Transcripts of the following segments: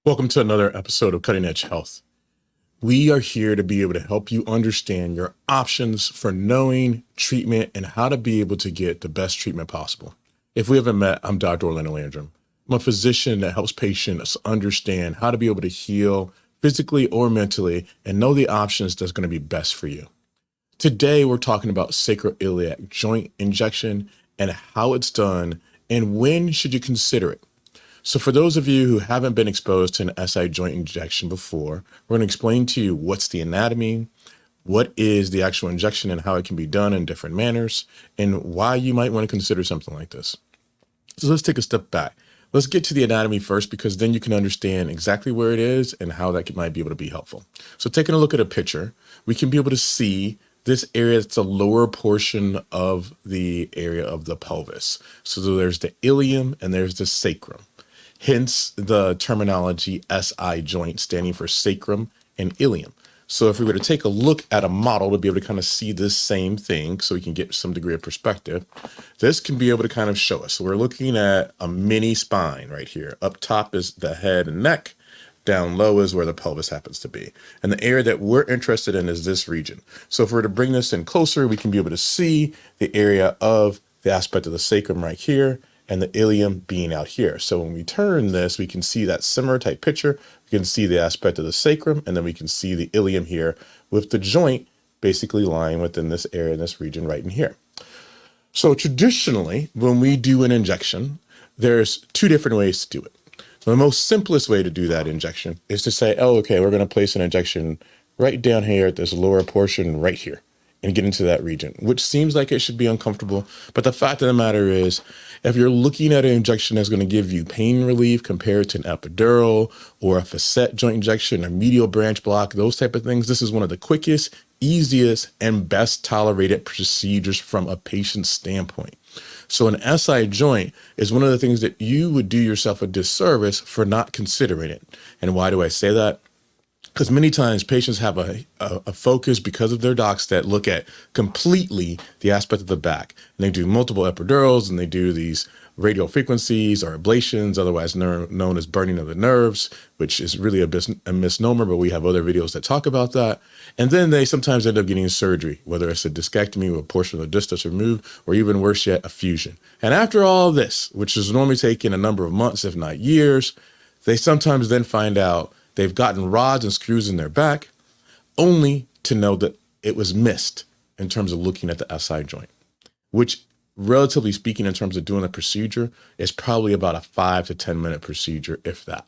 Welcome to another episode of Cutting Edge Health. We are here to be able to help you understand your options for knowing treatment and how to be able to get the best treatment possible. If we haven't met, I'm Dr. Orlando Landrum. I'm a physician that helps patients understand how to be able to heal physically or mentally and know the options that's going to be best for you. Today, we're talking about sacroiliac joint injection and how it's done and when should you consider it. So for those of you who haven't been exposed to an SI joint injection before, we're going to explain to you what's the anatomy, what is the actual injection and how it can be done in different manners, and why you might want to consider something like this. So let's take a step back. Let's get to the anatomy first, because then you can understand exactly where it is and how that might be able to be helpful. So taking a look at a picture, we can be able to see this area. It's the lower portion of the area of the pelvis. So there's the ilium and there's the sacrum. Hence the terminology SI joint, standing for sacrum and ilium. So if we were to take a look at a model to be able to kind of see this same thing, so we can get some degree of perspective, this can be able to kind of show us. So we're looking at a mini spine right here. Up top is the head and neck. Down low is where the pelvis happens to be. And the area that we're interested in is this region. So if we were to bring this in closer, we can be able to see the area of the aspect of the sacrum right here, and the ilium being out here. So when we turn this, we can see that similar type picture. We can see the aspect of the sacrum, and then we can see the ilium here with the joint basically lying within this area, this region right in here. So traditionally, when we do an injection, there's two different ways to do it. The most simplest way to do that injection is to say, oh, okay, we're going to place an injection right down here at this lower portion right here and get into that region, which seems like it should be uncomfortable. But the fact of the matter is, if you're looking at an injection that's going to give you pain relief compared to an epidural or a facet joint injection, a medial branch block, those type of things, this is one of the quickest, easiest, and best tolerated procedures from a patient's standpoint. So an SI joint is one of the things that you would do yourself a disservice for not considering it. And why do I say that? Because many times patients have a focus because of their docs that look at completely the aspect of the back. And they do multiple epidurals and they do these radial frequencies or ablations, otherwise known as burning of the nerves, which is really a misnomer, but we have other videos that talk about that. And then they sometimes end up getting surgery, whether it's a discectomy with a portion of the disc that's removed, or even worse yet, a fusion. And after all this, which is normally taking a number of months, if not years, they sometimes then find out they've gotten rods and screws in their back, only to know that it was missed in terms of looking at the SI joint, which, relatively speaking, in terms of doing the procedure, is probably about a 5 to 10 minute procedure, if that.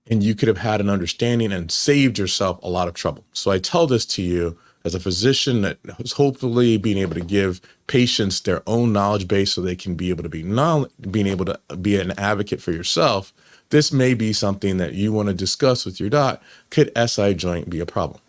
And you could have had an understanding and saved yourself a lot of trouble. So I tell this to you as a physician that is hopefully being able to give patients their own knowledge base so they can be able to being able to be an advocate for yourself. This may be something that you want to discuss with your doc. Could SI joint be a problem?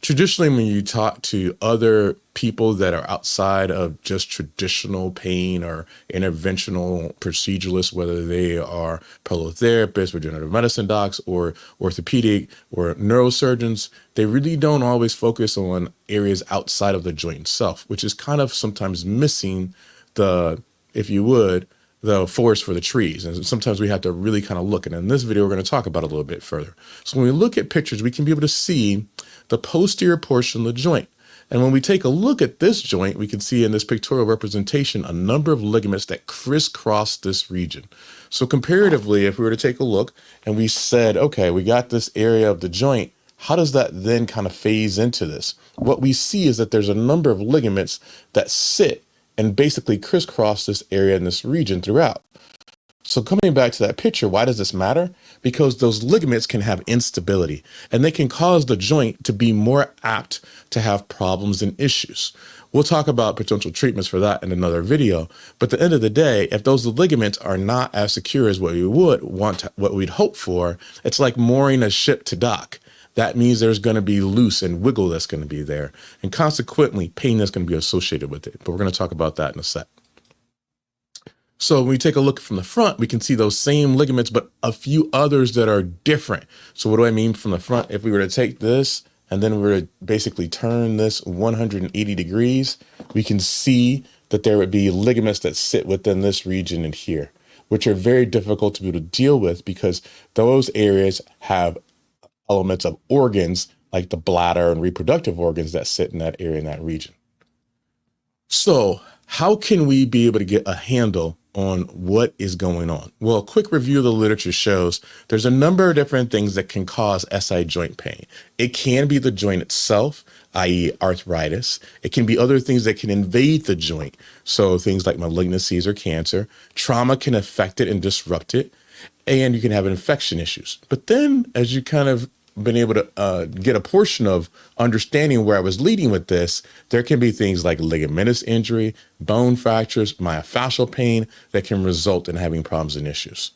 Traditionally, when you talk to other people that are outside of just traditional pain or interventional proceduralists, whether they are prolotherapists, regenerative medicine docs, or orthopedic or neurosurgeons, they really don't always focus on areas outside of the joint itself, which is kind of sometimes missing the, if you would, the forest for the trees. And sometimes we have to really kind of look. And in this video, we're going to talk about it a little bit further. So when we look at pictures, we can be able to see the posterior portion of the joint. And when we take a look at this joint, we can see in this pictorial representation a number of ligaments that crisscross this region. So comparatively, if we were to take a look and we said, okay, we got this area of the joint, how does that then kind of phase into this? What we see is that there's a number of ligaments that sit and basically crisscross this area in this region throughout. So coming back to that picture, why does this matter? Because those ligaments can have instability and they can cause the joint to be more apt to have problems and issues. We'll talk about potential treatments for that in another video. But at the end of the day, if those ligaments are not as secure as what we would want, what we'd hope for, it's like mooring a ship to dock. That means there's going to be loose and wiggle that's going to be there. And consequently, pain that's going to be associated with it. But we're going to talk about that in a sec. So when we take a look from the front, we can see those same ligaments, but a few others that are different. So what do I mean from the front? If we were to take this and then we were to basically turn this 180 degrees, we can see that there would be ligaments that sit within this region and here. which are very difficult to be able to deal with because those areas have elements of organs like the bladder and reproductive organs that sit in that area, in that region. So how can we be able to get a handle on what is going on? Well, a quick review of the literature shows there's a number of different things that can cause SI joint pain. It can be the joint itself, i.e. arthritis. It can be other things that can invade the joint. So things like malignancies or cancer. Trauma can affect it and disrupt it. And you can have infection issues. But then as you kind of been able to get a portion of understanding where I was leading with this, there can be things like ligamentous injury, bone fractures, myofascial pain that can result in having problems and issues.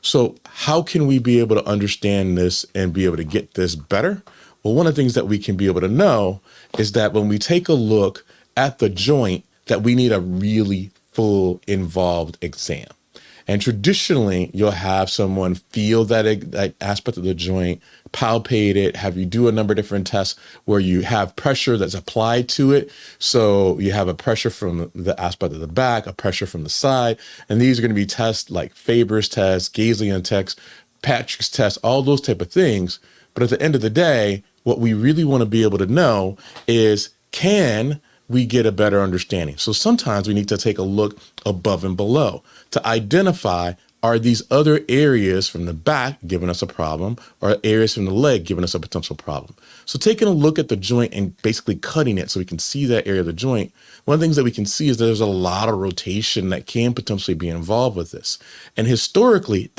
So how can we be able to understand this and be able to get this better? Well, one of the things that we can be able to know is that when we take a look at the joint, that we need a really full involved exam. And traditionally, you'll have someone feel that aspect of the joint, palpate it, have you do a number of different tests where you have pressure that's applied to it. So you have a pressure from the aspect of the back, a pressure from the side. And these are going to be tests like Faber's test, Gazlian test, Patrick's test, all those type of things. But at the end of the day, what we really want to be able to know is, can we get a better understanding? So sometimes we need to take a look above and below to identify, are these other areas from the back giving us a problem, or areas from the leg giving us a potential problem? So taking a look at the joint and basically cutting it so we can see that area of the joint, one of the things that we can see is that there's a lot of rotation that can potentially be involved with this. And historically,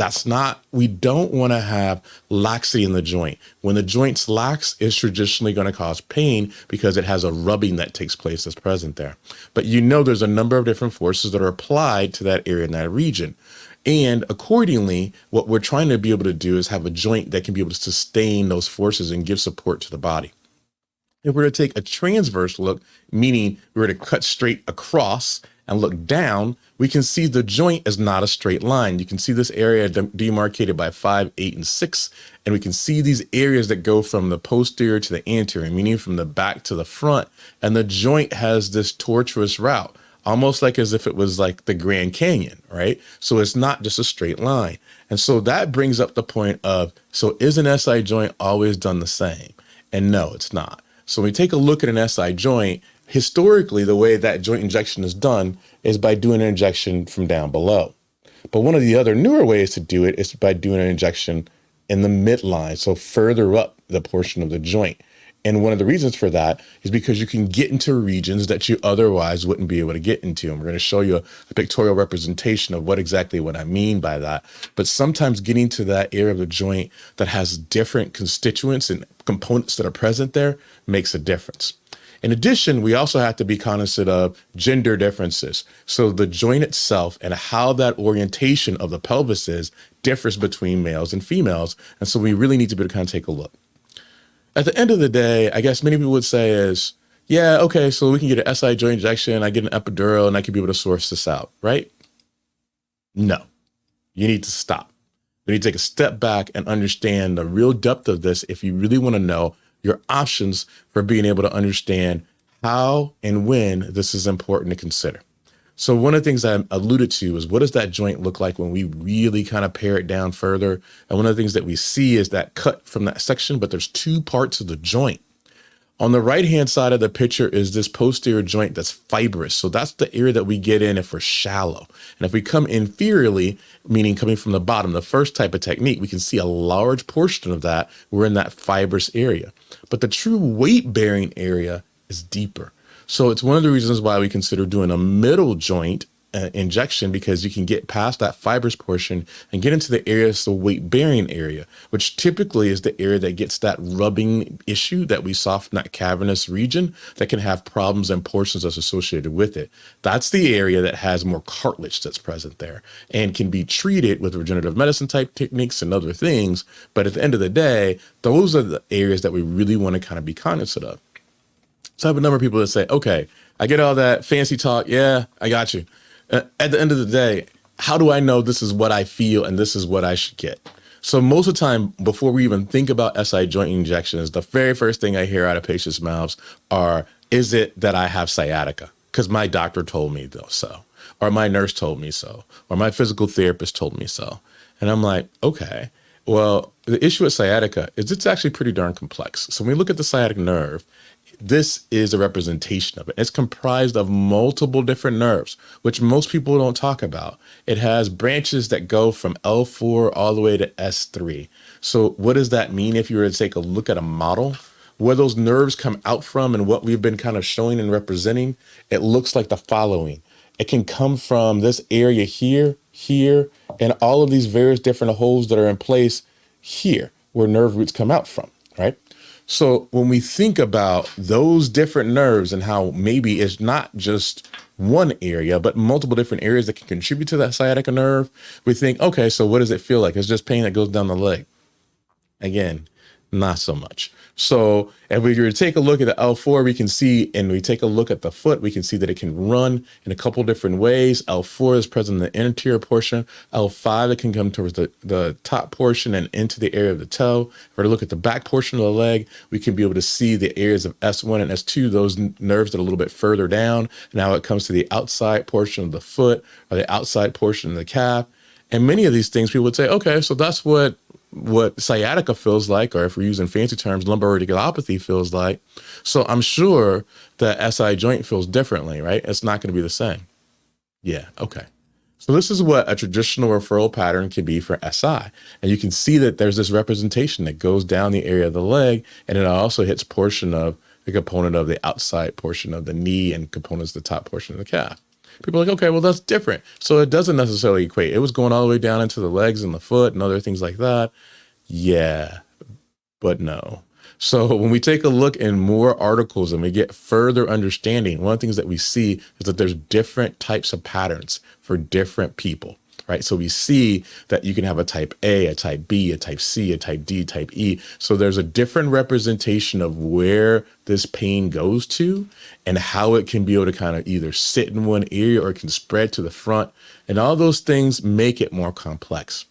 we don't want to have laxity in the joint. When the joint's lax, it's traditionally going to cause pain because it has a rubbing that takes place that's present there. But there's a number of different forces that are applied to that area in that region. And accordingly, what we're trying to be able to do is have a joint that can be able to sustain those forces and give support to the body. If we're to take a transverse look, meaning we're to cut straight across and look down, we can see the joint is not a straight line. You can see this area demarcated by 5, 8, and 6. And we can see these areas that go from the posterior to the anterior, meaning from the back to the front. And the joint has this tortuous route, almost like as if it was like the Grand Canyon, right? So it's not just a straight line. And so that brings up the point of, so is an SI joint always done the same? And no, it's not. So when we take a look at an SI joint, historically, the way that joint injection is done is by doing an injection from down below. But one of the other newer ways to do it is by doing an injection in the midline, so further up the portion of the joint. And one of the reasons for that is because you can get into regions that you otherwise wouldn't be able to get into. And we're going to show you a pictorial representation of what I mean by that. But sometimes getting to that area of the joint that has different constituents and components that are present there makes a difference. In addition, we also have to be cognizant of gender differences. So the joint itself and how that orientation of the pelvis is differs between males and females. And so we really need to be able to kind of take a look. At the end of the day, I guess many people would say is, yeah, okay, so we can get an SI joint injection, I get an epidural, and I can be able to source this out, right? No, you need to stop. You need to take a step back and understand the real depth of this if you really want to know your options for being able to understand how and when this is important to consider. So one of the things I alluded to is, what does that joint look like when we really kind of pare it down further? And one of the things that we see is that cut from that section, but there's two parts of the joint. On the right-hand side of the picture is this posterior joint that's fibrous. So that's the area that we get in if we're shallow. And if we come inferiorly, meaning coming from the bottom, the first type of technique, we can see a large portion of that. We're in that fibrous area. But the true weight-bearing area is deeper. So it's one of the reasons why we consider doing a middle joint injection, because you can get past that fibrous portion and get into the area, the weight-bearing area, which typically is the area that gets that rubbing issue that we saw from that cavernous region that can have problems and portions that's associated with it. That's the area that has more cartilage that's present there and can be treated with regenerative medicine type techniques and other things. But at the end of the day, those are the areas that we really want to kind of be cognizant of. So I have a number of people that say, okay, I get all that fancy talk. Yeah, I got you. At the end of the day, how do I know this is what I feel and this is what I should get? So most of the time, before we even think about SI joint injections, the very first thing I hear out of patients' mouths are, is it that I have sciatica? Because my doctor told me so. or my nurse told me so, or my physical therapist told me so. And I'm like, okay, well, the issue with sciatica is it's actually pretty darn complex. So when we look at the sciatic nerve, this is a representation of it. It's comprised of multiple different nerves, which most people don't talk about. It has branches that go from L4 all the way to S3. So what does that mean if you were to take a look at a model? Where those nerves come out from and what we've been kind of showing and representing, it looks like the following. It can come from this area here, here, and all of these various different holes that are in place here, where nerve roots come out from, right? So when we think about those different nerves and how maybe it's not just one area, but multiple different areas that can contribute to that sciatica nerve, we think, okay, so what does it feel like? It's just pain that goes down the leg. Again, not so much. So if we were to take a look at the L4, we can see, and we take a look at the foot, we can see that it can run in a couple different ways. L4 is present in the anterior portion. L5, it can come towards the top portion and into the area of the toe. If we were to look at the back portion of the leg, we can be able to see the areas of S1 and S2, those nerves that are a little bit further down. Now it comes to the outside portion of the foot or the outside portion of the calf. And many of these things, people would say, okay, so that's what sciatica feels like, or if we're using fancy terms, lumbar radiculopathy feels like. So I'm sure the SI joint feels differently, right? It's not going to be the same. Yeah, okay. So this is what a traditional referral pattern can be for SI. And you can see that there's this representation that goes down the area of the leg, and it also hits portion of the component of the outside portion of the knee and components of the top portion of the calf. People are like, okay, well, that's different. So it doesn't necessarily equate. It was going all the way down into the legs and the foot and other things like that. Yeah, but no. So when we take a look in more articles and we get further understanding, one of the things that we see is that there's different types of patterns for different people, right? So we see that you can have a type A, a type B, a type C, a type D, type E. So there's a different representation of where this pain goes to and how it can be able to kind of either sit in one area or it can spread to the front. And all those things make it more complex.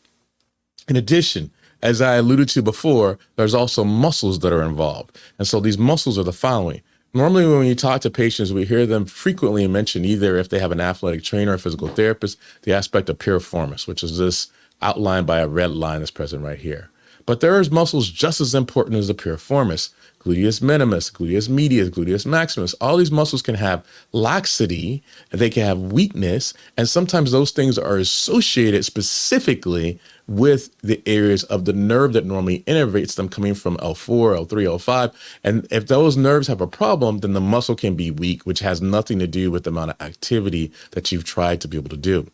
In addition, as I alluded to before, there's also muscles that are involved. And so these muscles are the following. Normally, when you talk to patients, we hear them frequently mention, either if they have an athletic trainer or physical therapist, the aspect of piriformis, which is this outlined by a red line that's present right here. But there is muscles just as important as the piriformis: gluteus minimus, gluteus medius, gluteus maximus. All these muscles can have laxity, they can have weakness, and sometimes those things are associated specifically with the areas of the nerve that normally innervates them, coming from L4, L3, L5. And if those nerves have a problem, then the muscle can be weak, which has nothing to do with the amount of activity that you've tried to be able to do.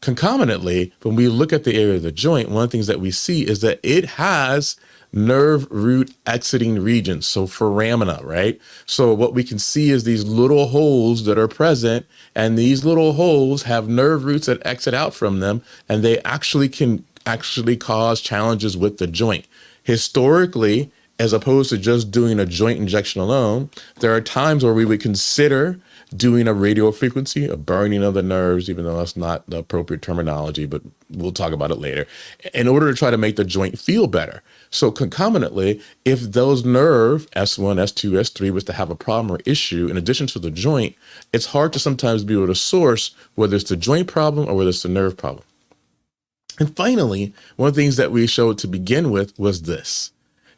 Concomitantly, when we look at the area of the joint, one of the things that we see is that it has nerve root exiting regions, so foramina, right? So what we can see is these little holes that are present, and these little holes have nerve roots that exit out from them, and they can cause challenges with the joint. Historically, as opposed to just doing a joint injection alone, there are times where we would consider doing a radio frequency, a burning of the nerves, even though that's not the appropriate terminology, but we'll talk about it later, in order to try to make the joint feel better. So concomitantly, if those nerve S1, S2, S3 was to have a problem or issue in addition to the joint, it's hard to sometimes be able to source whether it's the joint problem or whether it's the nerve problem. And finally, one of the things that we showed to begin with was this: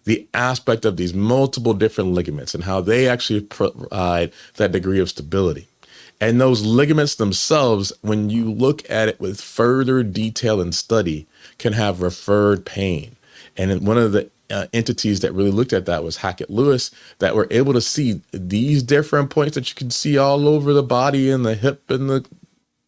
the aspect of these multiple different ligaments and how they actually provide that degree of stability. And those ligaments themselves, when you look at it with further detail and study, can have referred pain. And one of the entities that really looked at that was Hackett-Lewis, that were able to see these different points that you can see all over the body, and the hip and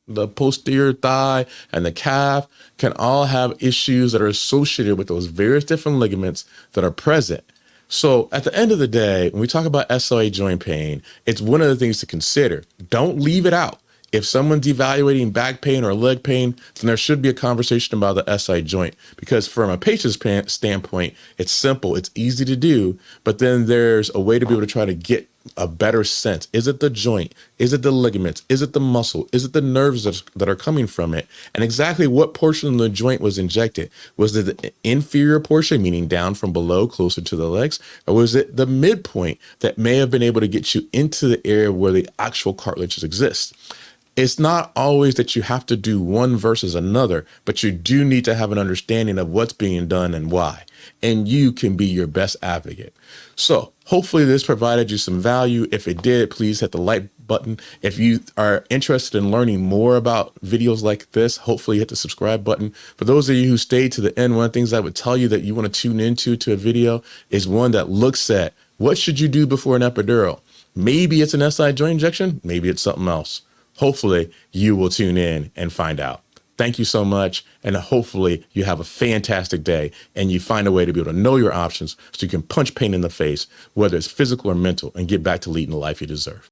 the posterior thigh and the calf can all have issues that are associated with those various different ligaments that are present. So at the end of the day, when we talk about SI joint pain, it's one of the things to consider. Don't leave it out. If someone's evaluating back pain or leg pain, then there should be a conversation about the SI joint, because from a patient's standpoint, it's simple, it's easy to do, but then there's a way to be able to try to get a better sense. Is it the joint? Is it the ligaments? Is it the muscle? Is it the nerves that are coming from it? And exactly what portion of the joint was injected? Was it the inferior portion, meaning down from below, closer to the legs? Or was it the midpoint that may have been able to get you into the area where the actual cartilages exist? It's not always that you have to do one versus another, but you do need to have an understanding of what's being done and why. And you can be your best advocate. So hopefully this provided you some value. If it did, please hit the like button. If you are interested in learning more about videos like this, hopefully hit the subscribe button. For those of you who stayed to the end, one of the things I would tell you that you want to tune into a video is one that looks at what should you do before an epidural. Maybe it's an SI joint injection, maybe it's something else. Hopefully you will tune in and find out. Thank you so much. And hopefully you have a fantastic day and you find a way to be able to know your options so you can punch pain in the face, whether it's physical or mental, and get back to leading the life you deserve.